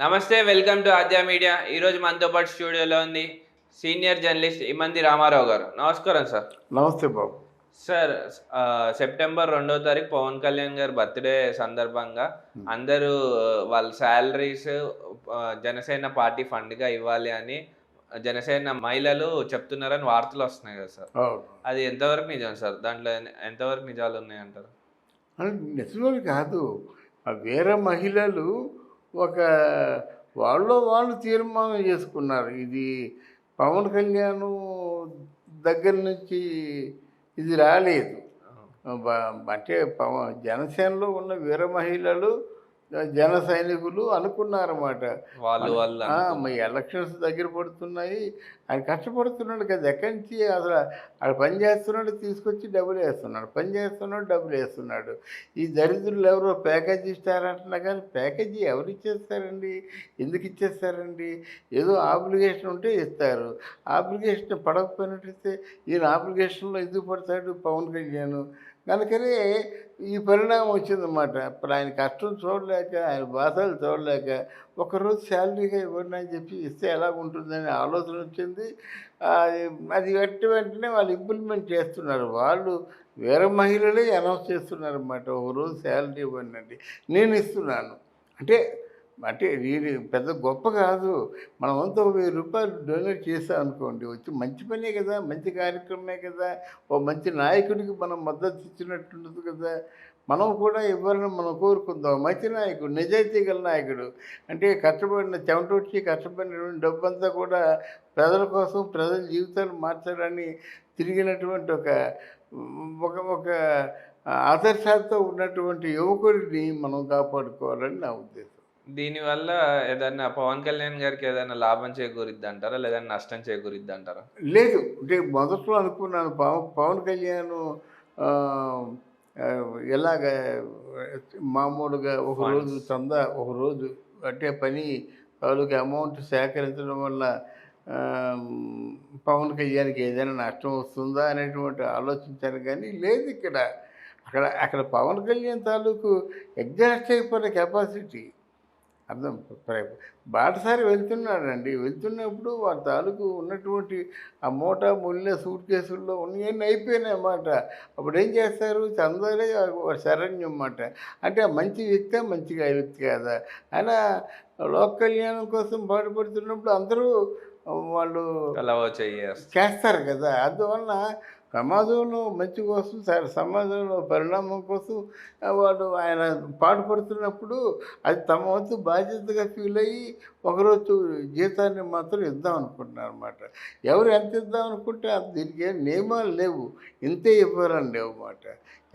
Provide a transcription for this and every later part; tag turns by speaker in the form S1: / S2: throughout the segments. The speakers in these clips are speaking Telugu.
S1: నమస్తే. Welcome to Aadya media. ఈరోజు మనతో పాటు స్టూడియోలో ఉంది సీనియర్ జర్నలిస్ట్ ఇమంది రామారావు గారు. నమస్కారం సార్.
S2: నమస్తే బాబు.
S1: సార్, సెప్టెంబర్ 2వ తారీఖు పవన్ కళ్యాణ్ గారి బర్త్‌డే సందర్భంగా అందరూ వాళ్ళ సాలరీస్ జనసేన పార్టీ ఫండ్‌గా ఇవ్వాలి అని జనసేన మహిళలు చెప్తున్నారని వార్తలొస్తున్నాయి కదా సార్.
S2: అవును.
S1: అది ఎంతవరకు నిజం సార్? దాంట్లో ఎంతవరకు నిజాలున్నాయంటారు?
S2: నిజమే కాదు. వేరే మహిళలు ఒక వాళ్ళు తీర్మానం చేసుకున్నారు. ఇది పవన్ కళ్యాణ్ దగ్గర నుంచి ఇది రాలేదు. అంటే జనసేనలో ఉన్న వీర మహిళలు జన సైనికులు అనుకున్నారన్నమాట.
S1: వాళ్ళు
S2: ఎలక్షన్స్ దగ్గర పడుతున్నాయి, ఆయన కష్టపడుతున్నాడు కదా, ఎక్కడి నుంచి అసలు ఆడ పని చేస్తున్నాడు, తీసుకొచ్చి డబ్బులు వేస్తున్నాడు, పని చేస్తున్నాడు, డబ్బులు వేస్తున్నాడు. ఈ దరిద్రులు ఎవరో ప్యాకేజీ ఇస్తారంటున్నా కానీ ప్యాకేజీ ఎవరు ఇచ్చేస్తారండి? ఎందుకు ఇచ్చేస్తారండి? ఏదో అప్లికేషన్ ఉంటే ఇస్తారు. అప్లికేషన్ పడకపోయినట్టయితే ఈయన అప్లికేషన్లో ఎందుకు పడతాడు పవన్ కళ్యాణ్? కనుకనే ఈ పరిణామం వచ్చిందన్నమాట. ఇప్పుడు ఆయన కష్టం చూడలేక, ఆయన బాధలు చూడలేక ఒకరోజు శాలరీగా ఇవ్వండి అని చెప్పి ఇస్తే ఎలాగుంటుందనే ఆలోచన వచ్చింది. అది వెంటనే వాళ్ళు ఇంప్లిమెంట్ చేస్తున్నారు. వాళ్ళు వేరే మహిళలే అనౌన్స్ చేస్తున్నారన్నమాట, ఒకరోజు శాలరీ ఇవ్వండి అండి, నేను ఇస్తున్నాను అంటే. అంటే ఇది పెద్ద గొప్ప కాదు. మనమంతా ఒక ₹1000 డొనేట్ చేసాం అనుకోండి, వచ్చి మంచి పనే కదా, మంచి కార్యక్రమమే కదా, ఓ మంచి నాయకుడికి మనం మద్దతు ఇచ్చినట్టుంటుంది కదా. మనం కూడా ఇవ్వాలని మనం కోరుకుందాం. మంచి నాయకుడు, నిజాయితీ గల నాయకుడు, అంటే కష్టపడిన చెమటొచ్చి కష్టపడినటువంటి డబ్బంతా కూడా ప్రజల కోసం, ప్రజల జీవితాలు మార్చడానికి తిరిగినటువంటి ఒక ఒక ఒక ఆదర్శాలతో ఉన్నటువంటి యువకుడిని మనం కాపాడుకోవాలని నా ఉద్దేశం.
S1: దీనివల్ల ఏదన్నా పవన్ కళ్యాణ్ గారికి ఏదైనా లాభం చేకూరిద్ది అంటారా? లేదంటే నష్టం చేకూరిద్ది అంటారా?
S2: లేదు, అంటే మొదట్లో అనుకున్నాను పవన్ కళ్యాణ్ ఎలాగ మామూలుగా ఒకరోజు చందా, ఒకరోజు అంటే పని తాలూకు అమౌంట్ సేకరించడం వల్ల పవన్ కళ్యాణ్కి ఏదైనా నష్టం వస్తుందా అనేటువంటి ఆలోచించాను. కానీ లేదు, అక్కడ అక్కడ పవన్ కళ్యాణ్ తాలూకు ఎగ్జాస్ట్ అయిపోయిన కెపాసిటీ అర్థం. బాటసారి వెళ్తున్నాడండి, వెళ్తున్నప్పుడు వారి తాలూకు ఉన్నటువంటి ఆ మూటా ముళ్ళ సూట్ కేసుల్లో ఉన్నవన్నీ అయిపోయినాయి అన్నమాట. అప్పుడు ఏం చేస్తారు? చందాలే శరణ్యం అన్నమాట. అంటే మంచి వ్యక్తి, మంచిగా వ్యక్తి కాదా? ఆయన లోక కళ్యాణం కోసం పాటుపడుతున్నప్పుడు అందరూ వాళ్ళు చేస్తారు కదా. అందువలన సమాజంలో మంచి కోసం, సమాజంలో పరిణామం కోసం వాడు ఆయన పాటుపడుతున్నప్పుడు అది తమ వంతు బాధ్యతగా ఫీల్ అయ్యి ఒకరోజు జీతాన్ని మాత్రం ఇద్దాం అనుకుంటున్నారు అన్నమాట. ఎవరు ఎంత ఇద్దాం అనుకుంటే దీనికి ఏం నియమాలు లేవు, ఇంతే ఇవ్వాలని లేవు అన్నమాట.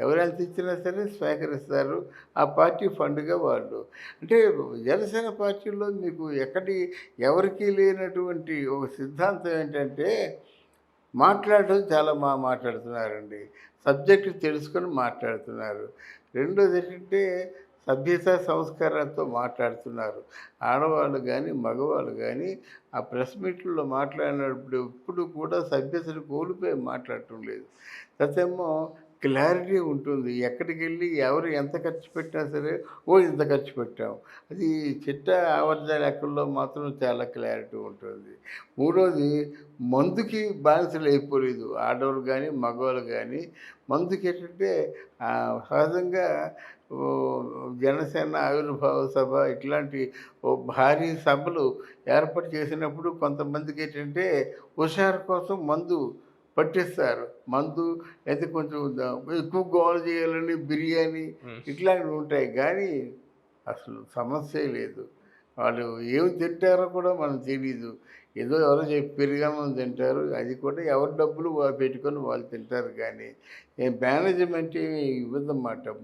S2: ఎవరు ఎంత ఇచ్చినా సరే స్వీకరిస్తారు. ఆ పార్టీ ఫండ్గా వాళ్ళు. అంటే జనసేన పార్టీలో మీకు ఎవరికీ లేనటువంటి ఒక సిద్ధాంతం ఏంటంటే, మాట్లాడడం చాలా మాట్లాడుతున్నారండి. సబ్జెక్టు తెలుసుకొని మాట్లాడుతున్నారు. రెండోది ఏంటంటే సభ్యత సంస్కారాలతో మాట్లాడుతున్నారు. ఆడవాళ్ళు కానీ, మగవాళ్ళు కానీ ఆ ప్రెస్ మీట్లలో మాట్లాడినప్పుడు ఎప్పుడు కూడా సభ్యతను కోల్పోయి మాట్లాడటం లేదు. తతేమో క్లారిటీ ఉంటుంది. ఎక్కడికి వెళ్ళి ఎవరు ఎంత ఖర్చు పెట్టినా సరే, ఇంత ఖర్చు పెట్టాం. అది చిట్టా ఆవర్జన లెక్కల్లో మాత్రం చాలా క్లారిటీ ఉంటుంది. మూడోది, మందుకి బానిసలు అయిపోలేదు ఆడవాళ్ళు కానీ, మగవాళ్ళు కానీ. మందుకి ఏంటంటే సహజంగా జనసేన ఆవిర్భావ సభ ఇట్లాంటి భారీ సభలు ఏర్పాటు చేసినప్పుడు కొంతమందికి ఏంటంటే హుషారు కోసం మందు పట్టిస్తారు. మందు అయితే కొంచెం ఎక్కువ గోల చేయాలని బిర్యానీ ఇట్లాంటివి ఉంటాయి. కానీ అసలు సమస్య లేదు. వాళ్ళు ఏమి తింటారో కూడా మనకు తెలీదు. ఏదో ఎవరో చెప్పి పెరుగన్నం తింటారు, అది కూడా ఎవరి డబ్బులు పెట్టుకొని వాళ్ళు తింటారు. కానీ మేనేజ్మెంట్ ఏమి ఇవ్వదన్నమాట.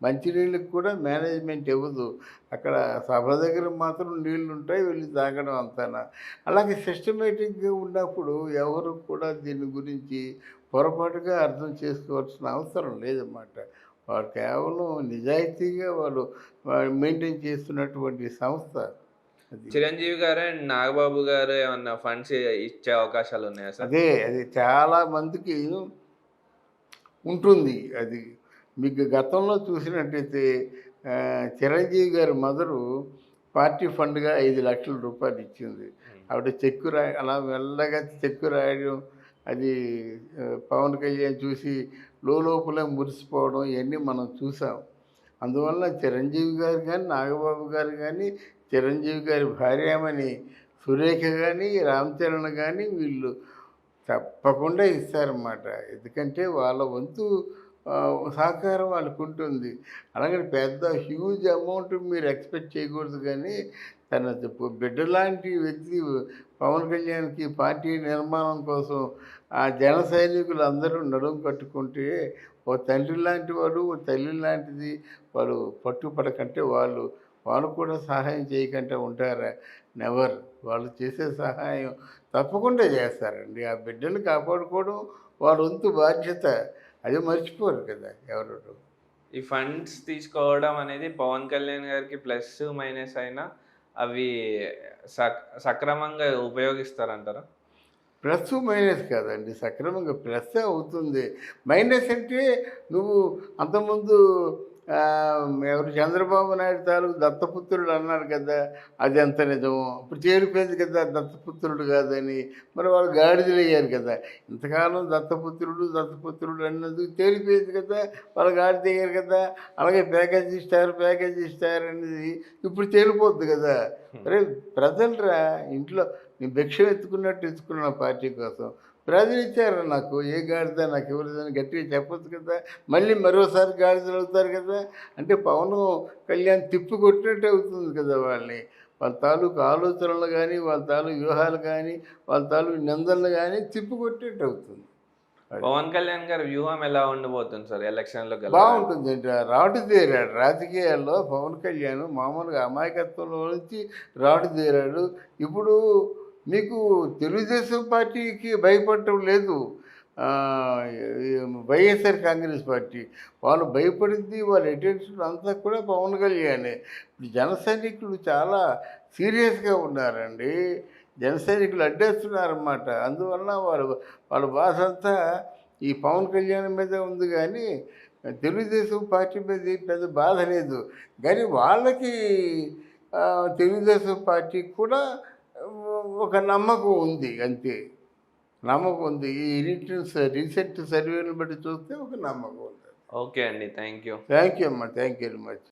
S2: మంచినీళ్ళకి కూడా మేనేజ్మెంట్ ఇవ్వదు. అక్కడ సభ దగ్గర మాత్రం నీళ్ళు ఉంటాయి, వెళ్ళి తాగడం అంతానా. అలాగే సిస్టమేటిక్గా ఉన్నప్పుడు ఎవరు కూడా దీని గురించి పొరపాటుగా అర్థం చేసుకోవాల్సిన అవసరం లేదన్నమాట. వాళ్ళు కేవలం నిజాయితీగా వాళ్ళు మెయింటైన్ చేస్తున్నటువంటి సంస్థ.
S1: చిరంజీవి గారు అండ్ నాగబాబు గారు ఏమన్నా ఫండ్స్ ఇచ్చే అవకాశాలు ఉన్నాయా సార్?
S2: అది చాలా మందికి ఉంటుంది. అది మీకు గతంలో చూసినట్టయితే చిరంజీవి గారి మదరు పార్టీ ఫండ్గా 5 లక్షల రూపాయలు ఇచ్చింది. ఆవిడ చెక్కు అలా మెల్లగా చెక్కు రాయడం, అది పవన్ కళ్యాణ్ చూసి లోపల మురిసిపోవడం ఇవన్నీ మనం చూసాం. అందువల్ల చిరంజీవి గారు కానీ, నాగబాబు గారు కానీ, చిరంజీవి గారి భార్యామణి సురేఖ కానీ, రామ్ చరణ్ కానీ వీళ్ళు తప్పకుండా ఇస్తారన్నమాట. ఎందుకంటే వాళ్ళ వంతు సహకారం వాళ్ళకు ఉంటుంది. అలాగని పెద్ద హ్యూజ్ అమౌంట్ మీరు ఎక్స్పెక్ట్ చేయకూడదు. కానీ తన బిడ్డలాంటి వ్యక్తి పవన్ కళ్యాణ్కి పార్టీ నిర్మాణం కోసం ఆ జన సైనికులు అందరూ నడుము కట్టుకుంటే, ఓ తండ్రి లాంటి వాడు, ఓ తల్లి లాంటిది వాళ్ళు పట్టుపడకంటే వాళ్ళు కూడా సహాయం చేయకుండా ఉంటారా? నెవర్. వాళ్ళు చేసే సహాయం తప్పకుండా చేస్తారండి. ఆ బిడ్డను కాపాడుకోవడం వారి వంతు బాధ్యత. అది మర్చిపోరు కదా ఎవరు.
S1: ఈ ఫండ్స్ తీసుకోవడం అనేది పవన్ కళ్యాణ్ గారికి ప్లస్ మైనస్ అయినా అవి సక్రమంగా ఉపయోగిస్తారంటారా?
S2: ప్లస్ మైనస్ కాదండి, సక్రమంగా ప్లస్సే అవుతుంది. మైనస్ అంటే నువ్వు అంతకుముందు ఎవరు చంద్రబాబు నాయుడు తాలూకు దత్తపుత్రుడు అన్నాడు కదా, అది ఎంత నిజమో ఇప్పుడు చేరిపోయింది కదా దత్తపుత్రుడు కాదని. మరి వాళ్ళు గాడిదలు అయ్యారు కదా. ఇంతకాలం దత్తపుత్రుడు అన్నందుకు తేలిపోయింది కదా, వాళ్ళు గాడిద అయ్యారు కదా. అలాగే ప్యాకేజ్ ఇస్తారు అనేది ఇప్పుడు తేలిపోద్ది కదా. అరే ప్రజలరా, ఇంట్లో నేను భిక్ష ఎత్తుకున్న పార్టీ కోసం ప్రజలు ఇచ్చారు నాకు, ఏ గాడిద నాకు ఎవరిదని గట్టిగా చెప్పొచ్చు కదా. మళ్ళీ మరోసారి గాడిదలు అవుతారు కదా. అంటే పవన్ కళ్యాణ్ తిప్పి కొట్టినట్టు అవుతుంది కదా వాళ్ళని. వాళ్ళ తాలూకు ఆలోచనలు కానీ, వాళ్ళ తాలూకు వ్యూహాలు కానీ, వాళ్ళ తాలూకు నిందలు కానీ తిప్పి కొట్టినట్టు అవుతుంది.
S1: పవన్ కళ్యాణ్ గారి వ్యూహం ఎలా ఉండబోతుంది సార్ ఎలక్షన్లో?
S2: బాగుంటుంది అంటే రాటు తీరాడు రాజకీయాల్లో. పవన్ కళ్యాణ్ మామూలుగా అమాయకత్వంలో నుంచి రాటు తీరాడు. ఇప్పుడు మీకు తెలుగుదేశం పార్టీకి భయపడటం లేదు, వైఎస్ఆర్ కాంగ్రెస్ పార్టీ. వాళ్ళు భయపడింది, వాళ్ళ అటెన్షన్ అంతా కూడా పవన్ కళ్యాణే. ఇప్పుడు జన సైనికులు చాలా సీరియస్గా ఉన్నారండి. జన సైనికులు అడ్డేస్తున్నారన్నమాట. అందువల్ల వాళ్ళ బాధ అంతా ఈ పవన్ కళ్యాణ్ మీద ఉంది. కానీ తెలుగుదేశం పార్టీ మీద పెద్ద బాధ లేదు. కానీ వాళ్ళకి తెలుగుదేశం పార్టీకి కూడా ఒక నమ్మకం ఉంది, అంతే. నమ్మకం ఉంది. ఈ రీసెంట్ సర్వేలను బట్టి చూస్తే ఒక నమ్మకం ఉంది.
S1: ఓకే అండి, థ్యాంక్ యూ
S2: అమ్మా, థ్యాంక్ యూ వెరీ మచ్.